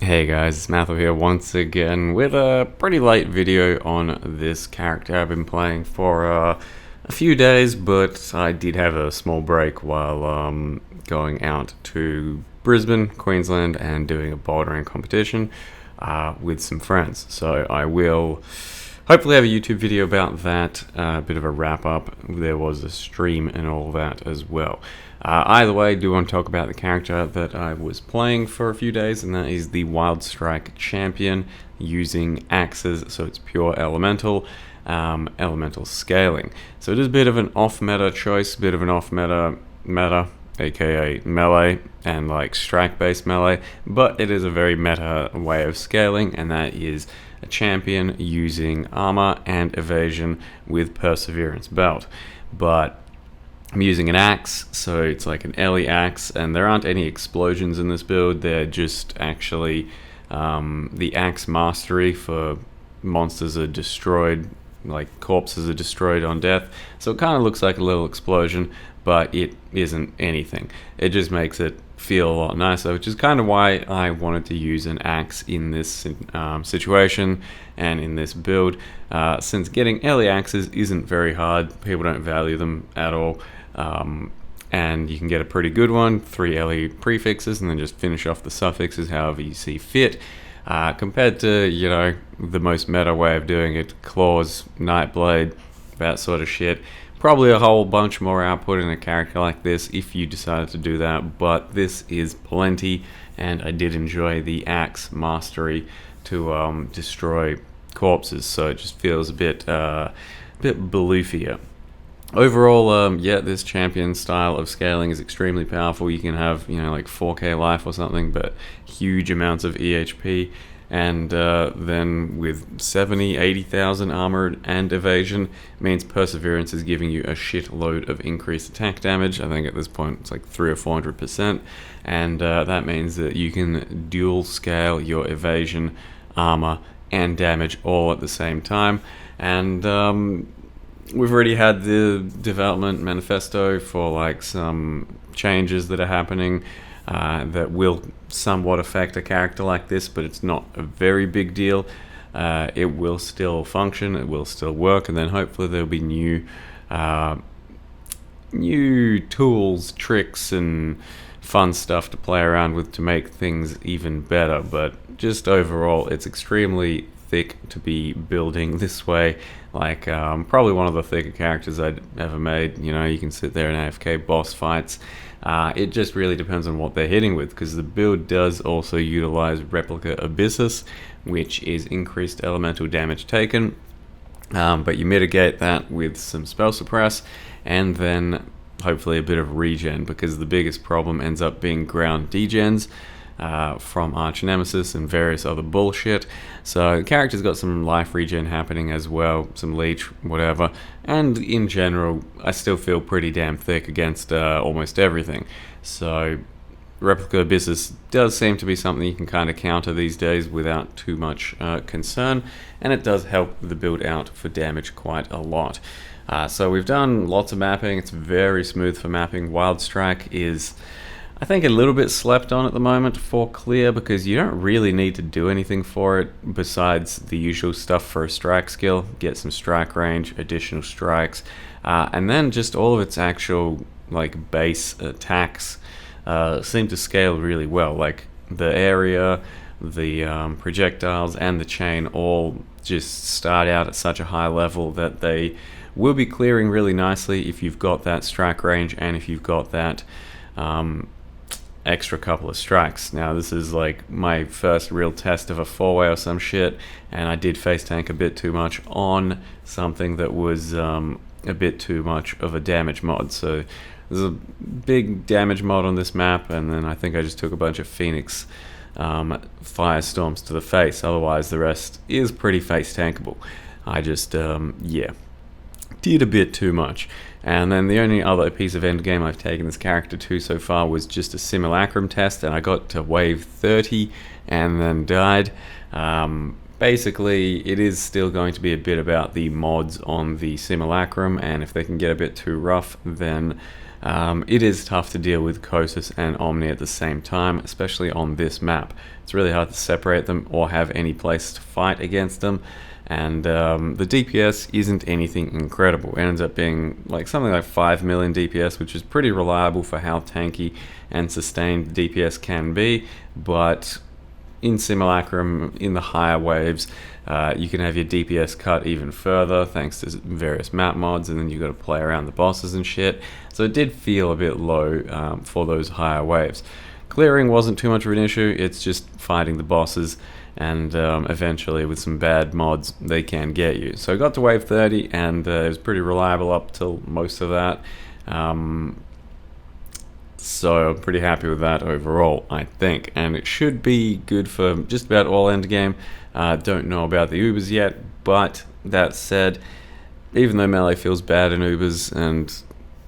Hey guys, it's Matthew here once again with a pretty late video on this character. I've been playing for a few days, but I did have a small break while going out to Brisbane, Queensland, and doing a bouldering competition with some friends. So I will hopefully have a YouTube video about that, a bit of a wrap up. There was a stream and all that as well. Either way, I do want to talk about the character that I was playing for a few days, and that is the Wild Strike Champion using axes, so it's pure elemental, elemental scaling. So it is a bit of an off-meta choice, a bit of an off-meta, aka melee, and like strike-based melee, but it is a very meta way of scaling, and that is a champion using armor and evasion with perseverance belt. But I'm using an axe, so it's like an Ellie axe, and there aren't any explosions in this build. They're just actually the axe mastery for monsters are destroyed, like corpses are destroyed on death. So it kind of looks like a little explosion, but it isn't anything. It just makes it feel a lot nicer, which is kind of why I wanted to use an axe in this situation and in this build, since getting Ellie axes isn't very hard. People don't value them at all. And you can get a pretty good one, 3 LE prefixes, and then just finish off the suffixes however you see fit. Compared to, you know, the most meta way of doing it, claws, nightblade, that sort of shit. Probably a whole bunch more output in a character like this if you decided to do that, but this is plenty, and I did enjoy the axe mastery to destroy corpses, so it just feels a bit baloofier. Overall, yeah, this champion style of scaling is extremely powerful. You can have, you know, like 4k life or something, but huge amounts of EHP, and then with 80,000 armor and evasion, means perseverance is giving you a shitload of increased attack damage. I think at this point it's like 300 or 400%, and that means that you can dual scale your evasion, armor, and damage all at the same time. And we've already had the development manifesto for like some changes that are happening that will somewhat affect a character like this, but it's not a very big deal. It will still function, it will still work, and then hopefully there'll be new tools, tricks, and fun stuff to play around with to make things even better. But just overall, it's extremely thick to be building this way. Like probably one of the thicker characters I'd ever made. You know, you can sit there in AFK boss fights. It just really depends on what they're hitting with, because the build does also utilize Replica Abyssus, which is increased elemental damage taken, but you mitigate that with some spell suppress, and then hopefully a bit of regen, because the biggest problem ends up being ground degens from Arch Nemesis and various other bullshit. So the character's got some life regen happening as well, some leech, whatever, and in general I still feel pretty damn thick against almost everything. So Replica Abyssus does seem to be something you can kind of counter these days without too much concern, and it does help the build out for damage quite a lot. So we've done lots of mapping. It's very smooth for mapping. Wild Strike is, I think, a little bit slept on at the moment for clear, because you don't really need to do anything for it besides the usual stuff for a strike skill. Get some strike range, additional strikes, and then just all of its actual like base attacks seem to scale really well. Like the area, the projectiles, and the chain all just start out at such a high level that they will be clearing really nicely if you've got that strike range and if you've got that extra couple of strikes. Now this is like my first real test of a 4-way or some shit, and I did face tank a bit too much on something that was a bit too much of a damage mod. So there's a big damage mod on this map, and then I think I just took a bunch of Phoenix firestorms to the face. Otherwise the rest is pretty face tankable. I just yeah, did a bit too much. And then the only other piece of endgame I've taken this character to so far was just a simulacrum test, and I got to wave 30 and then died. Basically, it is still going to be a bit about the mods on the simulacrum, and if they can get a bit too rough, then It is tough to deal with Kosis and Omni at the same time, especially on this map. It's really hard to separate them or have any place to fight against them. And the DPS isn't anything incredible. It ends up being like something like 5 million DPS, which is pretty reliable for how tanky and sustained DPS can be. But in Simulacrum, in the higher waves, you can have your DPS cut even further thanks to various map mods, and then you got to play around the bosses and shit. So it did feel a bit low for those higher waves. Clearing wasn't too much of an issue, it's just fighting the bosses, and eventually with some bad mods they can get you. So I got to wave 30 and it was pretty reliable up till most of that. So I'm pretty happy with that overall, I think. And it should be good for just about all endgame. Don't know about the Ubers yet, but that said, even though melee feels bad in Ubers and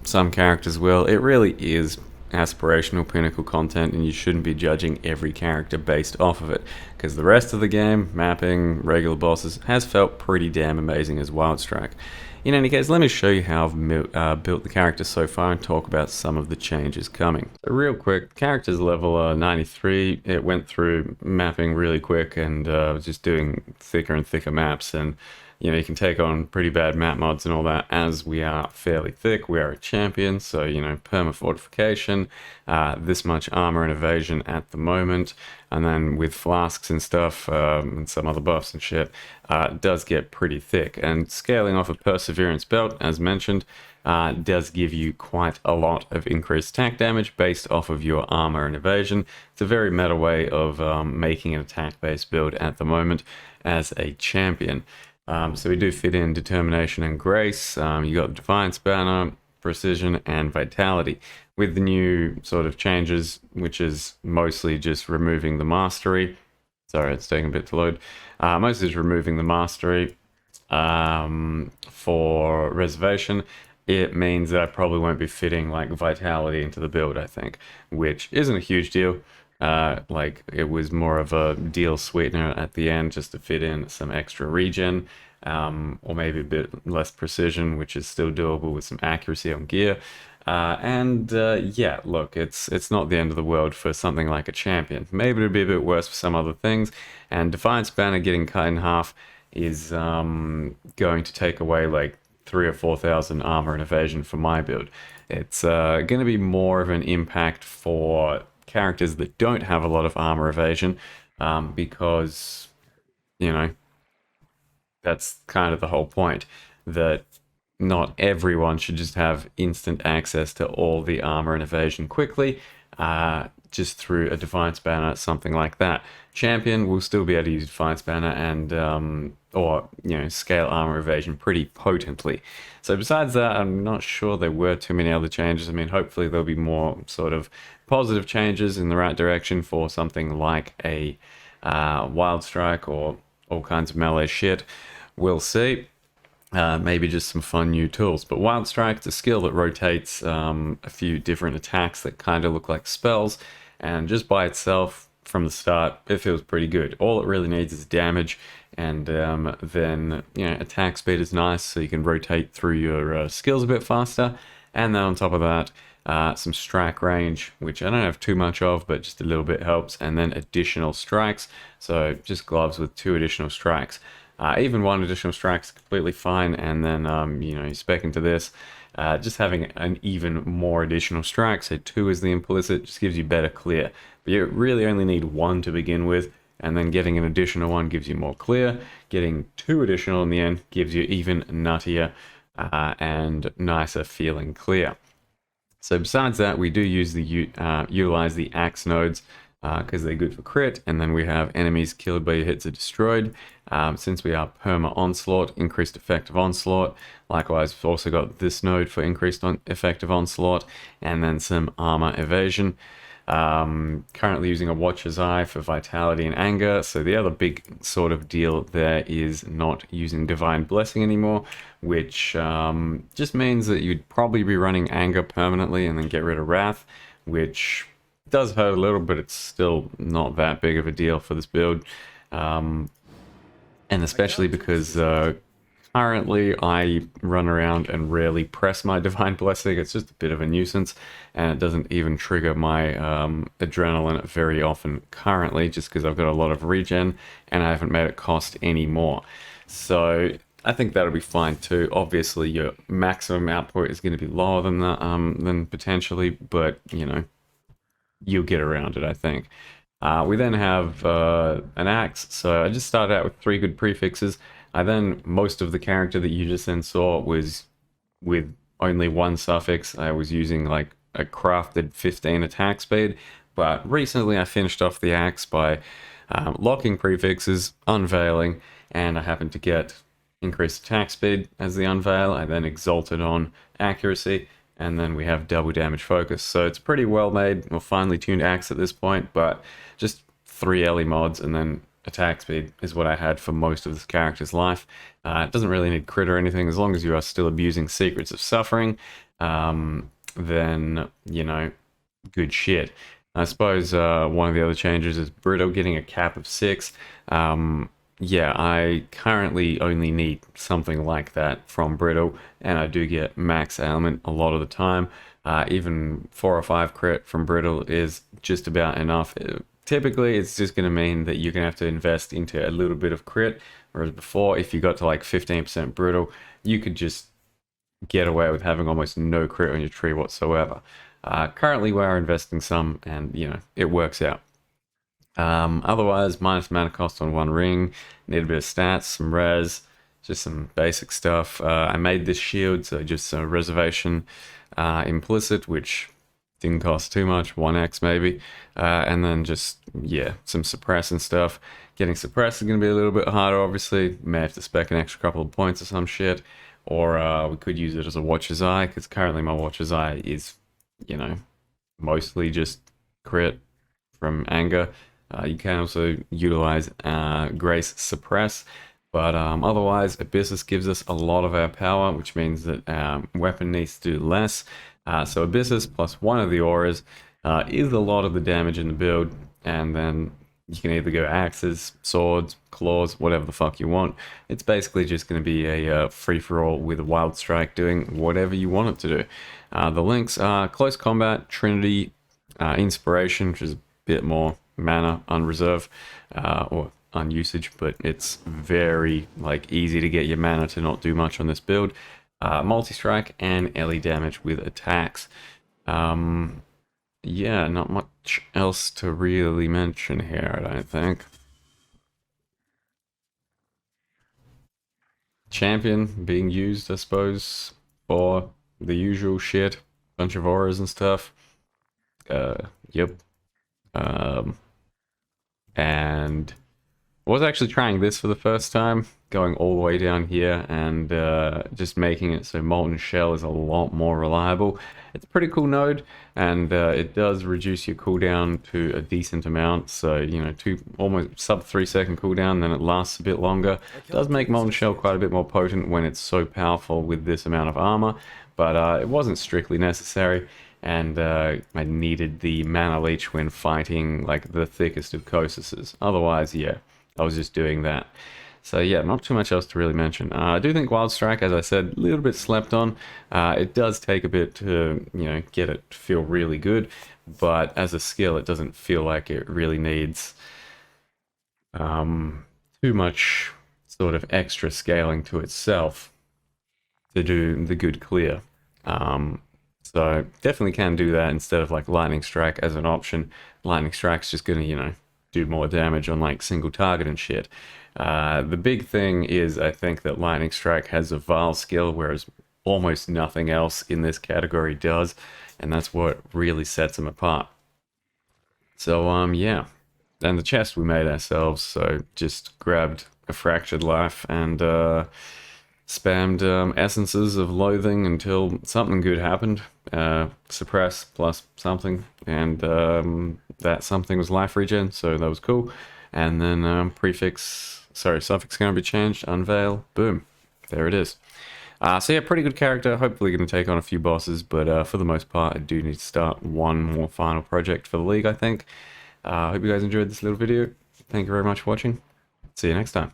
some characters will, it really is aspirational pinnacle content, and you shouldn't be judging every character based off of it, because the rest of the game, mapping, regular bosses, has felt pretty damn amazing as Wildstrike. In any case, let me show you how I've built the character so far and talk about some of the changes coming. So real quick, character's level 93, it went through mapping really quick and was just doing thicker and thicker maps, and you know, you can take on pretty bad map mods and all that. As we are fairly thick, we are a champion, so you know, perma fortification, this much armor and evasion at the moment, and then with flasks and stuff and some other buffs and shit, it does get pretty thick. And scaling off a perseverance belt, as mentioned, does give you quite a lot of increased attack damage based off of your armor and evasion. It's a very meta way of making an attack-based build at the moment as a champion. So we do fit in determination and grace. You got defiance banner, precision, and vitality. With the new sort of changes, which is mostly just removing the mastery. Sorry, it's taking a bit to load. Mostly just removing the mastery for reservation. It means that I probably won't be fitting like vitality into the build, I think, which isn't a huge deal. Like it was more of a deal sweetener at the end just to fit in some extra regen, or maybe a bit less precision, which is still doable with some accuracy on gear. Yeah, look, it's not the end of the world for something like a champion. Maybe it'd be a bit worse for some other things, and Defiance Banner getting cut in half is going to take away like 3,000 or 4,000 armor and evasion for my build. It's going to be more of an impact for characters that don't have a lot of armor evasion, because, you know, that's kind of the whole point, that not everyone should just have instant access to all the armor and evasion quickly, just through a Defiance Banner, something like that. Champion will still be able to use Defiance Banner and, or, you know, scale armor evasion pretty potently. So besides that, I'm not sure there were too many other changes. I mean, hopefully there'll be more sort of positive changes in the right direction for something like a Wildstrike or all kinds of melee shit. We'll see. Maybe just some fun new tools. But Wildstrike, it's a skill that rotates a few different attacks that kind of look like spells, and just by itself, from the start, it feels pretty good. All it really needs is damage, and then, you know, attack speed is nice, so you can rotate through your skills a bit faster. And then on top of that, some strike range, which I don't have too much of, but just a little bit helps, and then additional strikes, so just gloves with 2 additional strikes. Even 1 additional strike is completely fine, and then, you know, you spec into this, just having an even more additional strike, so 2 is the implicit, just gives you better clear. But you really only need 1 to begin with, and then getting an additional 1 gives you more clear. Getting 2 additional in the end gives you even nuttier and nicer feeling clear. So besides that, we do use the utilize the axe nodes, because they're good for crit, and then we have enemies killed by your hits are destroyed. Since we are perma onslaught, increased effective onslaught. Likewise, we've also got this node for increased effective onslaught, and then some armor evasion. Currently using a Watcher's Eye for vitality and anger. So the other big sort of deal there is not using Divine Blessing anymore, which just means that you'd probably be running anger permanently and then get rid of wrath, which does hurt a little, but it's still not that big of a deal for this build. And especially because Currently, I run around and rarely press my Divine Blessing. It's just a bit of a nuisance, and it doesn't even trigger my adrenaline very often currently, just because I've got a lot of regen, and I haven't made it cost any more. So I think that'll be fine too. Obviously, your maximum output is going to be lower than that, than potentially, but you know, you'll get around it, I think. We then have an axe. So I just started out with 3 good prefixes. I then, most of the character that you just then saw was with only 1 suffix. I was using like a crafted 15 attack speed. But recently I finished off the axe by locking prefixes, unveiling, and I happened to get increased attack speed as the unveil. I then exalted on accuracy, and then we have double damage focus. So it's pretty well made or finely tuned axe at this point, but just 3 LE mods and then attack speed is what I had for most of this character's life. It doesn't really need crit or anything. As long as you are still abusing Secrets of Suffering, then, you know, good shit. I suppose one of the other changes is Brittle getting a cap of 6. Yeah, I currently only need something like that from Brittle, and I do get max ailment a lot of the time. Even 4 or 5 crit from Brittle is just about enough. Typically, it's just going to mean that you're going to have to invest into a little bit of crit, whereas before, if you got to like 15% Brittle, you could just get away with having almost no crit on your tree whatsoever. Currently, we're investing some, and you know, it works out. Otherwise, minus mana cost on 1 ring, need a bit of stats, some res, just some basic stuff. I made this shield, so just a reservation implicit, which didn't cost too much, 1x maybe. And then just, yeah, some suppress and stuff. Getting suppress is going to be a little bit harder, obviously. May have to spec an extra couple of points or some shit. Or we could use it as a Watcher's Eye, because currently my Watcher's Eye is, you know, mostly just crit from anger. You can also utilize Grace Suppress, but otherwise, Abyssus gives us a lot of our power, which means that our weapon needs to do less. So Abyssus plus 1 of the auras is a lot of the damage in the build, and then you can either go axes, swords, claws, whatever the fuck you want. It's basically just going to be a free-for-all with a Wild Strike doing whatever you want it to do. The links are Close Combat, Trinity, Inspiration, which is a bit more mana unreserve or unusage, but it's very like easy to get your mana to not do much on this build. Multi-strike and LE damage with attacks. Yeah, not much else to really mention here, I don't think. Champion being used, I suppose, for the usual shit. Bunch of auras and stuff. Yep. And I was actually trying this for the first time, going all the way down here and just making it so Molten Shell is a lot more reliable. It's a pretty cool node, and it does reduce your cooldown to a decent amount, so, you know, almost sub 3 second cooldown, then it lasts a bit longer. It does make Molten Shell quite a bit more potent when it's so powerful with this amount of armor, but it wasn't strictly necessary. And I needed the mana leech when fighting like the thickest of Kosises. Otherwise, yeah, I was just doing that. So yeah, not too much else to really mention. I do think Wild Strike, as I said, a little bit slept on. It does take a bit to, you know, get it to feel really good, but as a skill, it doesn't feel like it really needs too much sort of extra scaling to itself to do the good clear. So definitely can do that instead of like Lightning Strike as an option. Lightning Strike's just gonna, you know, do more damage on like single target and shit. The big thing is I think that Lightning Strike has a Vile skill, whereas almost nothing else in this category does, and that's what really sets them apart. So yeah. And the chest we made ourselves, so just grabbed a Fractured Life and spammed essences of loathing until something good happened. Suppress plus something, and that something was life regen, so that was cool. And then suffix can be changed, unveil, boom, there it is. So yeah, pretty good character, hopefully going to take on a few bosses, but for the most part I do need to start one more final project for the league, I think. Hope you guys enjoyed this little video. Thank you very much for watching. See you next time.